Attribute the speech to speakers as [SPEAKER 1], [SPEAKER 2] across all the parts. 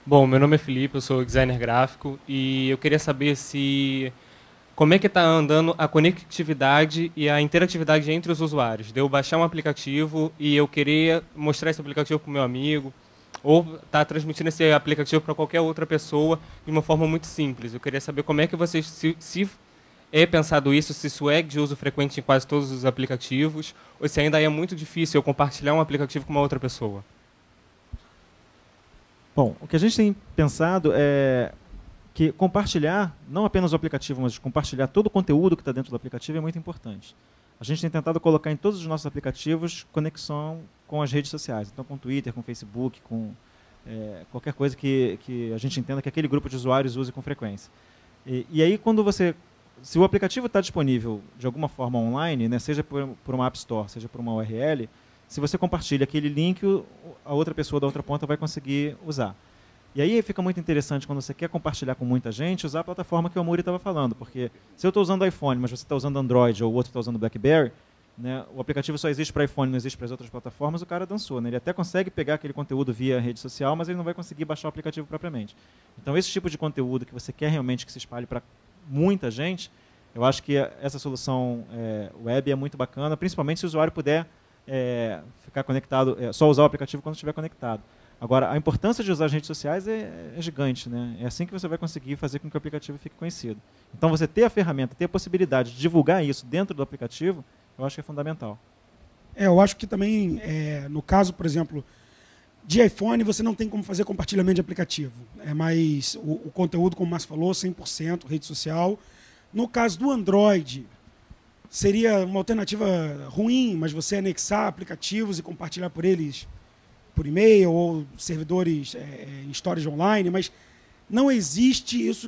[SPEAKER 1] Bom, meu nome é Felipe, eu sou designer gráfico e eu queria saber se como é que está andando a conectividade e a interatividade entre os usuários. De eu baixar um aplicativo e eu querer mostrar esse aplicativo para o meu amigo, ou estar transmitindo esse aplicativo para qualquer outra pessoa de uma forma muito simples. Eu queria saber como é que vocês, se é pensado isso, se isso é de uso frequente em quase todos os aplicativos, ou se ainda é muito difícil eu compartilhar um aplicativo com uma outra pessoa.
[SPEAKER 2] Bom, o que a gente tem pensado é que compartilhar, não apenas o aplicativo, mas compartilhar todo o conteúdo que está dentro do aplicativo é muito importante. A gente tem tentado colocar em todos os nossos aplicativos conexão com as redes sociais, então com Twitter, com Facebook, com qualquer coisa que a gente entenda que aquele grupo de usuários use com frequência. E aí, se o aplicativo está disponível de alguma forma online, né, seja por uma App Store, seja por uma URL, se você compartilha aquele link, a outra pessoa da outra ponta vai conseguir usar. E aí fica muito interessante quando você quer compartilhar com muita gente, usar a plataforma que o Amuri estava falando, porque se eu estou usando iPhone, mas você está usando Android ou o outro está usando BlackBerry, né, o aplicativo só existe para iPhone, não existe para as outras plataformas, o cara dançou. Né? Ele até consegue pegar aquele conteúdo via rede social, mas ele não vai conseguir baixar o aplicativo propriamente. Então, esse tipo de conteúdo que você quer realmente que se espalhe para muita gente, eu acho que essa solução web é muito bacana, principalmente se o usuário puder ficar conectado, só usar o aplicativo quando estiver conectado. Agora, a importância de usar as redes sociais é gigante, né? É assim que você vai conseguir fazer com que o aplicativo fique conhecido. Então, você ter a ferramenta, ter a possibilidade de divulgar isso dentro do aplicativo, eu acho que é fundamental.
[SPEAKER 3] Eu acho que também, no caso, por exemplo, de iPhone, você não tem como fazer compartilhamento de aplicativo. É mais o conteúdo, como o Márcio falou, 100% rede social. No caso do Android, seria uma alternativa ruim, mas você anexar aplicativos e compartilhar por eles por e-mail ou servidores em storage online, mas não existe isso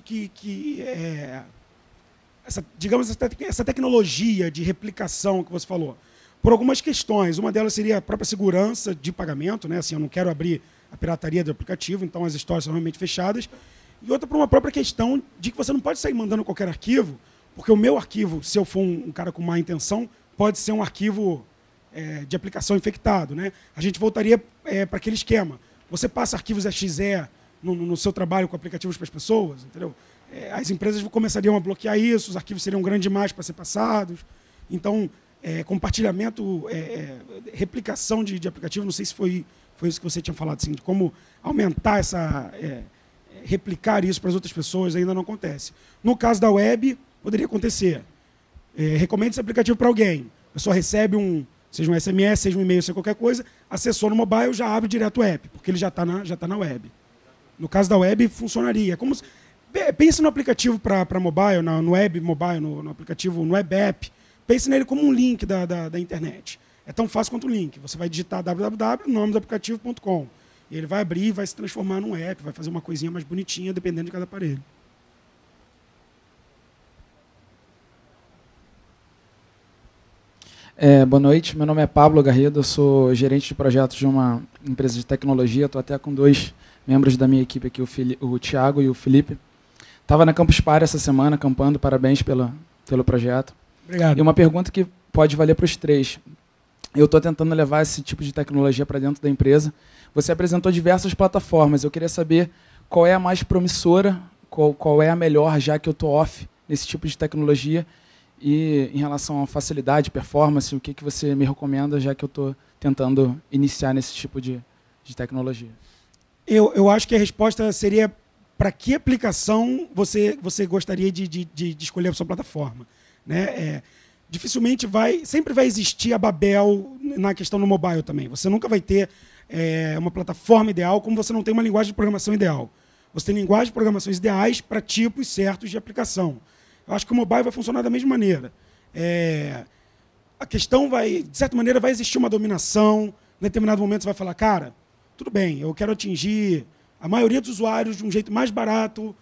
[SPEAKER 3] digamos, essa tecnologia de replicação que você falou. Por algumas questões. Uma delas seria a própria segurança de pagamento, né? Assim, eu não quero abrir a pirataria do aplicativo, então as histórias são realmente fechadas. E outra por uma própria questão de que você não pode sair mandando qualquer arquivo, porque o meu arquivo, se eu for um cara com má intenção, pode ser um arquivo de aplicação infectado. Né? A gente voltaria para aquele esquema. Você passa arquivos exe no seu trabalho com aplicativos para as pessoas, entendeu? As empresas começariam a bloquear isso, os arquivos seriam grandes demais para ser passados. Então, compartilhamento, replicação de aplicativo, não sei se foi isso que você tinha falado, assim, de como aumentar replicar isso para as outras pessoas, ainda não acontece. No caso da web, poderia acontecer. Recomende esse aplicativo para alguém. A pessoa recebe seja um SMS, seja um e-mail, seja qualquer coisa, acessou no mobile, já abre direto o app, porque ele já está na web. No caso da web, funcionaria. Pense no aplicativo para mobile, no web mobile, no aplicativo, no web app. Pense nele como um link da internet. É tão fácil quanto o link. Você vai digitar www.nomedoaplicativo.com. E ele vai abrir e vai se transformar num app, vai fazer uma coisinha mais bonitinha, dependendo de cada aparelho.
[SPEAKER 4] Boa noite, meu nome é Pablo Garrido, eu sou gerente de projetos de uma empresa de tecnologia, estou até com dois membros da minha equipe aqui, o Thiago e o Felipe. Estava na Campus Party essa semana, acampando, parabéns pelo projeto.
[SPEAKER 3] Obrigado.
[SPEAKER 4] E uma pergunta que pode valer para os três. Eu estou tentando levar esse tipo de tecnologia para dentro da empresa. Você apresentou diversas plataformas, eu queria saber qual é a mais promissora, qual é a melhor, já que eu estou off nesse tipo de tecnologia, e em relação à facilidade, performance, o que você me recomenda, já que eu estou tentando iniciar nesse tipo de tecnologia?
[SPEAKER 3] Eu acho que a resposta seria para que aplicação você gostaria de escolher a sua plataforma. Né? Dificilmente sempre vai existir a Babel na questão do mobile também. Você nunca vai ter uma plataforma ideal, como você não tem uma linguagem de programação ideal. Você tem linguagens de programações ideais para tipos certos de aplicação. Eu acho que o mobile vai funcionar da mesma maneira. A questão de certa maneira, vai existir uma dominação. Em determinado momento você vai falar, cara, tudo bem, eu quero atingir a maioria dos usuários de um jeito mais barato,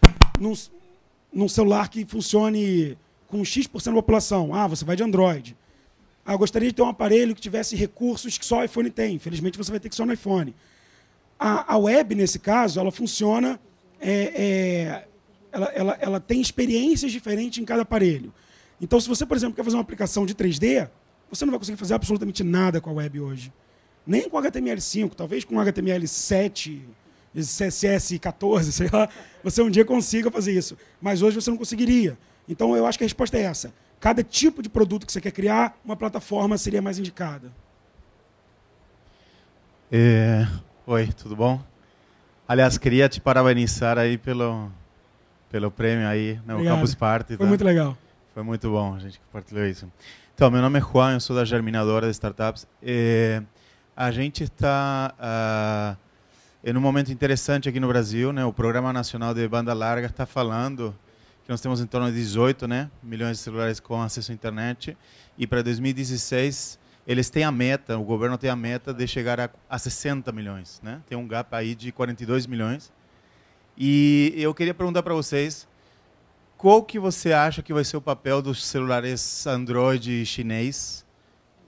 [SPEAKER 3] num celular que funcione com X% da população. Você vai de Android. Eu gostaria de ter um aparelho que tivesse recursos que só o iPhone tem. Infelizmente, você vai ter que só no iPhone. A web, nesse caso, ela funciona... Ela tem experiências diferentes em cada aparelho. Então, se você, por exemplo, quer fazer uma aplicação de 3D, você não vai conseguir fazer absolutamente nada com a web hoje. Nem com HTML5, talvez com HTML7, CSS 14, sei lá, você um dia consiga fazer isso. Mas hoje você não conseguiria. Então, eu acho que a resposta é essa. Cada tipo de produto que você quer criar, uma plataforma seria mais indicada.
[SPEAKER 5] Oi, tudo bom? Aliás, queria te parabenizar aí pelo prêmio aí no Campus Party.
[SPEAKER 3] Foi muito legal.
[SPEAKER 5] Foi muito bom, a gente compartilhou isso. Então, meu nome é Juan, eu sou da Germinadora de Startups. A gente está em um momento interessante aqui no Brasil, né? O Programa Nacional de Banda Larga está falando que nós temos em torno de 18, né, milhões de celulares com acesso à internet, e para 2016 eles têm a meta, o governo tem a meta de chegar a 60 milhões, né? Tem um gap aí de 42 milhões. E eu queria perguntar para vocês, qual que você acha que vai ser o papel dos celulares Android chinês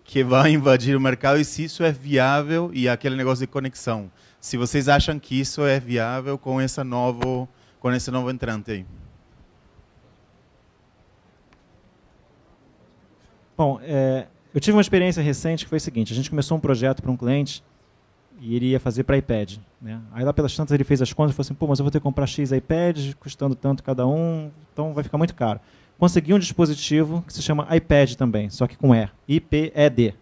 [SPEAKER 5] que vai invadir o mercado, e se isso é viável, e aquele negócio de conexão, se vocês acham que isso é viável com esse novo entrante aí?
[SPEAKER 2] Bom, eu tive uma experiência recente que foi o seguinte: a gente começou um projeto para um cliente e ele ia fazer para iPad, né? Aí lá pelas tantas ele fez as contas e falou assim, pô, mas eu vou ter que comprar X iPads, custando tanto cada um, então vai ficar muito caro. Consegui um dispositivo que se chama iPad também, só que com E, IPED.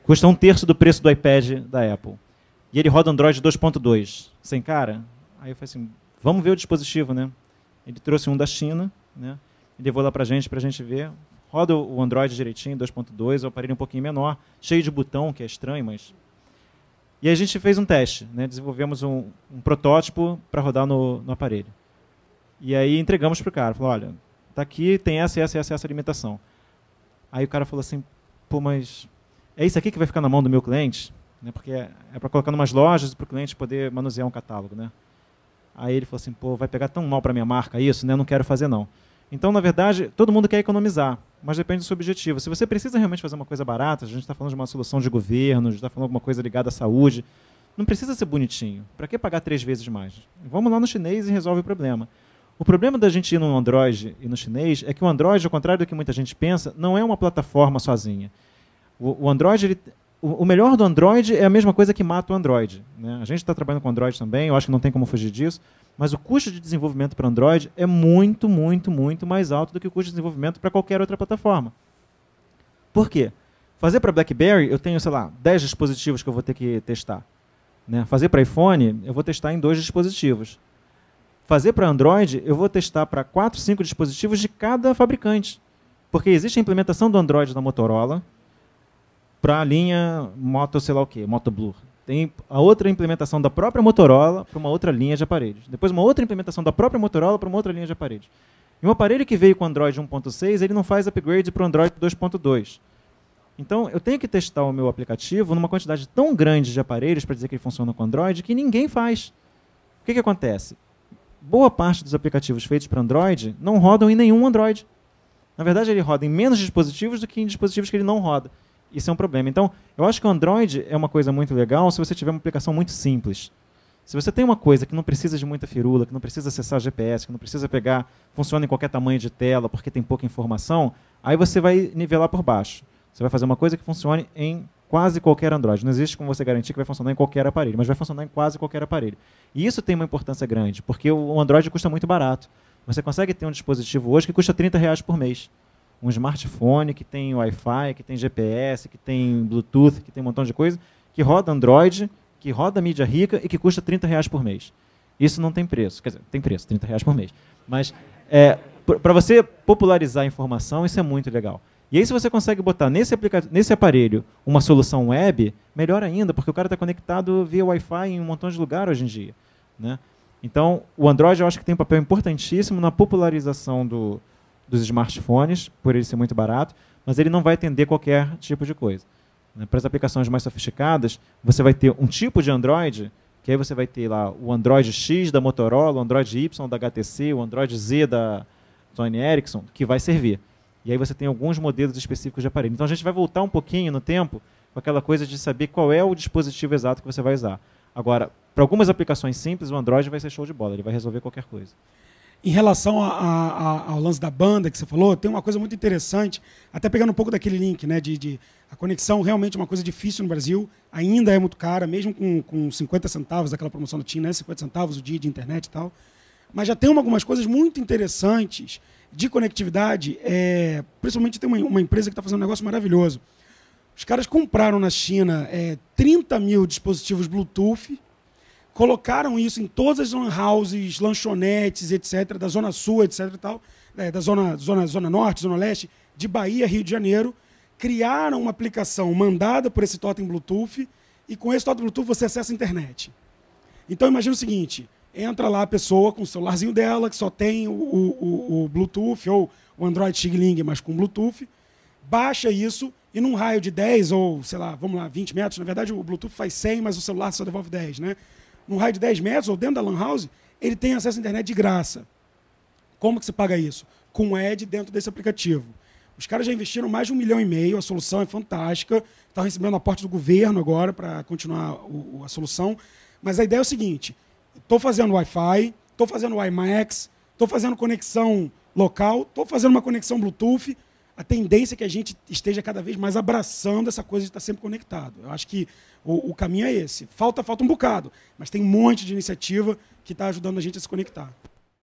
[SPEAKER 2] Custa 1/3 do preço do iPad da Apple. E ele roda Android 2.2. Sem cara? Aí eu falei assim, vamos ver o dispositivo, né? Ele trouxe um da China, né? E levou lá pra gente ver. Roda o Android direitinho, 2.2, o aparelho um pouquinho menor, cheio de botão, que é estranho, mas... E aí a gente fez um teste, né? Desenvolvemos um protótipo para rodar no aparelho. E aí entregamos para o cara, falou, olha, tá aqui, tem essa alimentação. Aí o cara falou assim, pô, mas é isso aqui que vai ficar na mão do meu cliente? Né? Porque é para colocar em umas lojas para o cliente poder manusear um catálogo, né? Aí ele falou assim, pô, vai pegar tão mal para minha marca isso, né? Eu não quero fazer não. Então, na verdade, todo mundo quer economizar, mas depende do seu objetivo. Se você precisa realmente fazer uma coisa barata, a gente está falando de uma solução de governo, a gente está falando de alguma coisa ligada à saúde, não precisa ser bonitinho. Para que pagar 3 vezes mais? Vamos lá no chinês e resolve o problema. O problema da gente ir no Android e no chinês é que o Android, ao contrário do que muita gente pensa, não é uma plataforma sozinha. O Android, o melhor do Android é a mesma coisa que mata o Android, né? A gente está trabalhando com Android também, eu acho que não tem como fugir disso, mas o custo de desenvolvimento para Android é muito, muito, muito mais alto do que o custo de desenvolvimento para qualquer outra plataforma. Por quê? Fazer para BlackBerry, eu tenho, sei lá, 10 dispositivos que eu vou ter que testar. Né? Fazer para iPhone, eu vou testar em 2 dispositivos. Fazer para Android, eu vou testar para 4, 5 dispositivos de cada fabricante. Porque existe a implementação do Android da Motorola para a linha Moto, sei lá o quê, Moto Blue. Tem a outra implementação da própria Motorola para uma outra linha de aparelhos. Depois uma outra implementação da própria Motorola para uma outra linha de aparelhos. E um aparelho que veio com Android 1.6, ele não faz upgrade para o Android 2.2. Então, eu tenho que testar o meu aplicativo numa quantidade tão grande de aparelhos para dizer que ele funciona com Android que ninguém faz. O que acontece? Boa parte dos aplicativos feitos para Android não rodam em nenhum Android. Na verdade, ele roda em menos dispositivos do que em dispositivos que ele não roda. Isso é um problema. Então, eu acho que o Android é uma coisa muito legal se você tiver uma aplicação muito simples. Se você tem uma coisa que não precisa de muita firula, que não precisa acessar GPS, que não precisa pegar, funciona em qualquer tamanho de tela porque tem pouca informação, aí você vai nivelar por baixo. Você vai fazer uma coisa que funcione em quase qualquer Android. Não existe como você garantir que vai funcionar em qualquer aparelho, mas vai funcionar em quase qualquer aparelho. E isso tem uma importância grande, porque o Android custa muito barato. Você consegue ter um dispositivo hoje que custa R$30 por mês. Um smartphone que tem Wi-Fi, que tem GPS, que tem Bluetooth, que tem um montão de coisa, que roda Android, que roda mídia rica e que custa R$30 por mês. Isso não tem preço. Quer dizer, tem preço, R$30 por mês. Mas para você popularizar a informação, isso é muito legal. E aí, se você consegue botar nesse aparelho uma solução web, melhor ainda, porque o cara está conectado via Wi-Fi em um montão de lugar hoje em dia. Né? Então, o Android eu acho que tem um papel importantíssimo na popularização dos smartphones, por ele ser muito barato, mas ele não vai atender qualquer tipo de coisa. Né? Para as aplicações mais sofisticadas, você vai ter um tipo de Android, que aí você vai ter lá o Android X da Motorola, o Android Y da HTC, o Android Z da Sony Ericsson, que vai servir. E aí você tem alguns modelos específicos de aparelho. Então a gente vai voltar um pouquinho no tempo com aquela coisa de saber qual é o dispositivo exato que você vai usar. Agora, para algumas aplicações simples, o Android vai ser show de bola, ele vai resolver qualquer coisa.
[SPEAKER 3] Em relação ao lance da banda que você falou, tem uma coisa muito interessante, até pegando um pouco daquele link, né, a conexão realmente é uma coisa difícil no Brasil, ainda é muito cara, mesmo com 50 centavos, daquela promoção do TIM, né, 50 centavos o dia de internet e tal. Mas já tem algumas coisas muito interessantes de conectividade, principalmente tem uma empresa que está fazendo um negócio maravilhoso. Os caras compraram na China 30 mil dispositivos Bluetooth, colocaram isso em todas as lan houses, lanchonetes, etc., da Zona Sul, etc., e tal, da zona Norte, Zona Leste, de Bahia, Rio de Janeiro, criaram uma aplicação mandada por esse totem Bluetooth, e com esse totem Bluetooth você acessa a internet. Então imagina o seguinte, entra lá a pessoa com o celularzinho dela, que só tem o Bluetooth, ou o Android Xing-Ling, mas com Bluetooth, baixa isso, e num raio de 10, ou, sei lá, vamos lá, 20 metros, na verdade o Bluetooth faz 100, mas o celular só devolve 10, né? Num raio de 10 metros, ou dentro da lan house, ele tem acesso à internet de graça. Como que você paga isso? Com o Ed dentro desse aplicativo. Os caras já investiram mais de 1,5 milhão, a solução é fantástica, estão recebendo aporte do governo agora para continuar a solução. Mas a ideia é o seguinte, estou fazendo Wi-Fi, estou fazendo WiMAX, estou fazendo conexão local, estou fazendo uma conexão Bluetooth, a tendência é que a gente esteja cada vez mais abraçando essa coisa de estar sempre conectado. Eu acho que o caminho é esse. Falta um bocado, mas tem um monte de iniciativa que está ajudando a gente a se conectar.